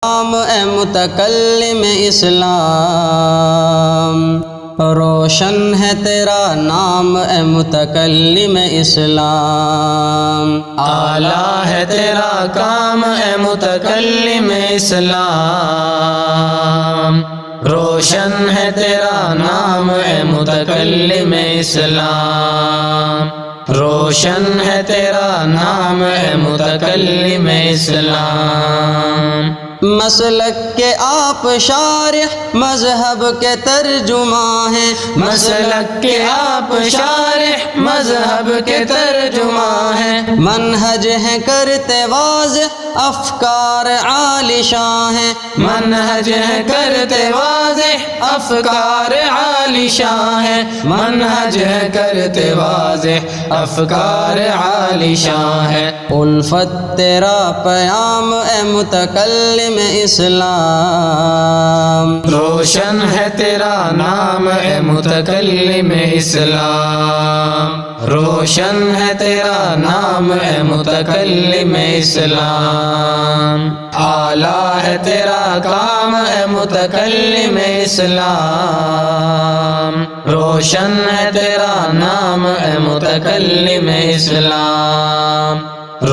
کام اے متکلم اسلام، روشن ہے تیرا نام اے متکلم اسلام، اعلیٰ ہے تیرا کام اے متکلم اسلام، روشن ہے تیرا نام اے متکلم اسلام، روشن ہے تیرا نام اے متکلم اسلام۔ مسلک کے آپ شارح مذہب کے ترجماں ہیں، مسلک کے آپ شارح مذہب کے ترجماں ہیں، منہج ہے کرتے واضح افکار عالی شاں ہیں، منہج ہے کرتے واضح افکار عالی شاں ہیں، منہج ہے کرتے واضح افکار عالی شاں ہے۔ الفت تیرا پیام اے متکلم اسلام، روشن ہے تیرا نام اے متکلم اسلام، روشن ہے تیرا نام اے متکلم اسلام، اعلیٰ ہے تیرا کام اے متکلم اسلام، روشن ہے تیرا نام اے متکلم اسلام،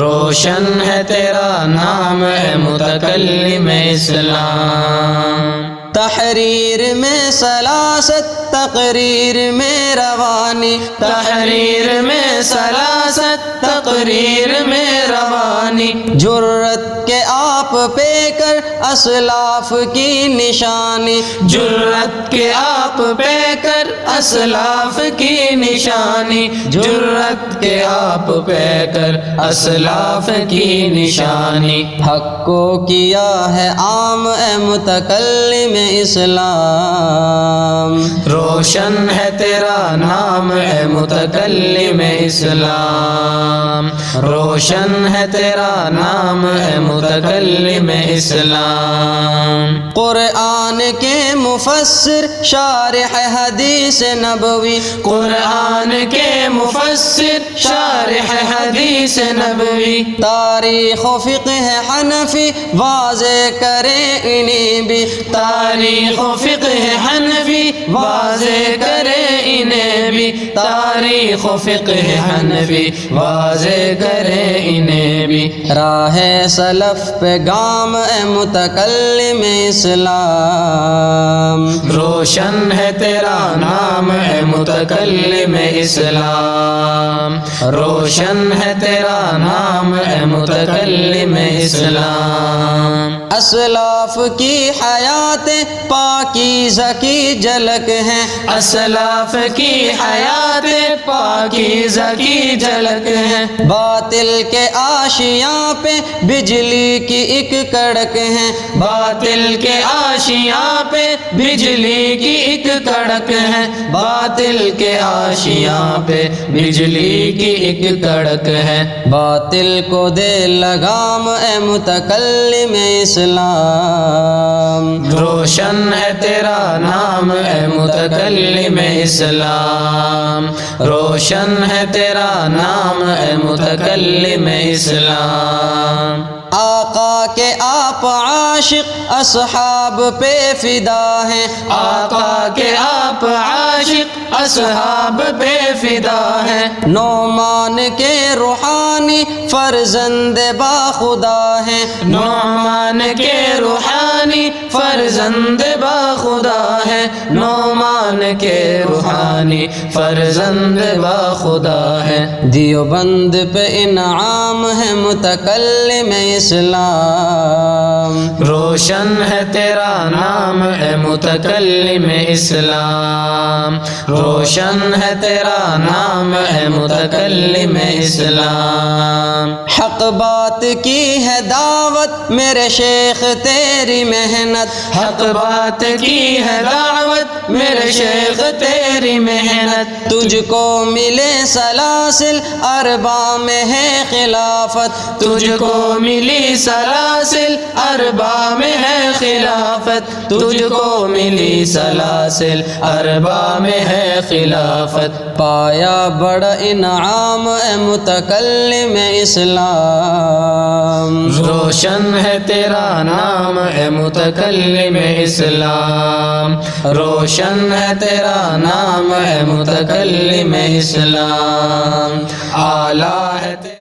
روشن ہے تیرا نام اے متکلم اسلام۔ تحریر میں سلاست تقریر میں روانی، تحریر میں سلاست تقریر میں روانی، جرت کے آپ پہ کر اسلاف کی نشانی، جرت کے آپ پہ کر اسلاف کی نشانی، جرت کے آپ پہ کر اسلاف کی نشانی، حق کو کیا ہے عام اے متکلم اسلام، روشن ہے تیرا نام اے متکلم اسلام، روشن ہے تیرا نام اے متکلم اسلام۔ قرآن کے مفسر شارح حدیث نبوی، قرآن کے مفسر شارح حدیث نبوی، تاریخ و فقہ حنفی واضح کرے انہیں بھی، تاریخ و فقہ حنفی واضح کرے انہیں بھی، تاریخ و فقہ حنفی واضح کرے انہیں بھی، راہ سلف پہ گام اے متکلم اسلام، روشن ہے تیرا نام اے متکلم اسلام، روشن ہے تیرا نام اے متکلم اسلام۔ اسلاف کی حیات پاکیزہ کی جھلک ہیں، اسلاف کی حیات پاکیزہ کی جھلک ہے، باطل کے آشیاں پہ بجلی کی ایک کڑک ہیں، باطل کے آشیاں پہ بجلی کی ایک کڑک ہے، باطل کے آشیاں پہ بجلی کی ایک کڑک ہے، باطل کو دے لگام اے متکلم اسلام، روشن ہے تیرا نام اے متکلم اسلام، روشن ہے تیرا نام اے متکلم اسلام۔ آقا کے آپ عاشق اصحاب پہ فدا ہیں، آقا کے آپ عاشق اصحاب پہ فدا ہیں، نعمان کے روحانی فرزند با خدا ہیں، نعمان کے روحانی فرزند با خدا ہے، نعمان کے روحانی فرزند با خدا ہے۔ دیوبند پہ انعام ہے متکلم اسلام، روشن ہے تیرا نام اے متکلم اسلام، روشن ہے تیرا نام اے متکلم اسلام۔ حق بات کی ہے دعوت میرے شیخ تیری محنت، حق بات کی ہے دعوت میرے شیخ تیری محنت، تجھ کو ملے سلاسل اربع میں ہے خلافت، تجھ کو ملی سلاسل اربع میں ہے خلافت، تجھ کو ملی سلاسل اربع میں ہے خلافت، پایا بڑا انعام اے متکلم اسلام، روشن روشن ہے تیرا نام اے متکلم اسلام، روشن ہے تیرا نام اے متکلم اسلام، اعلیٰ ہے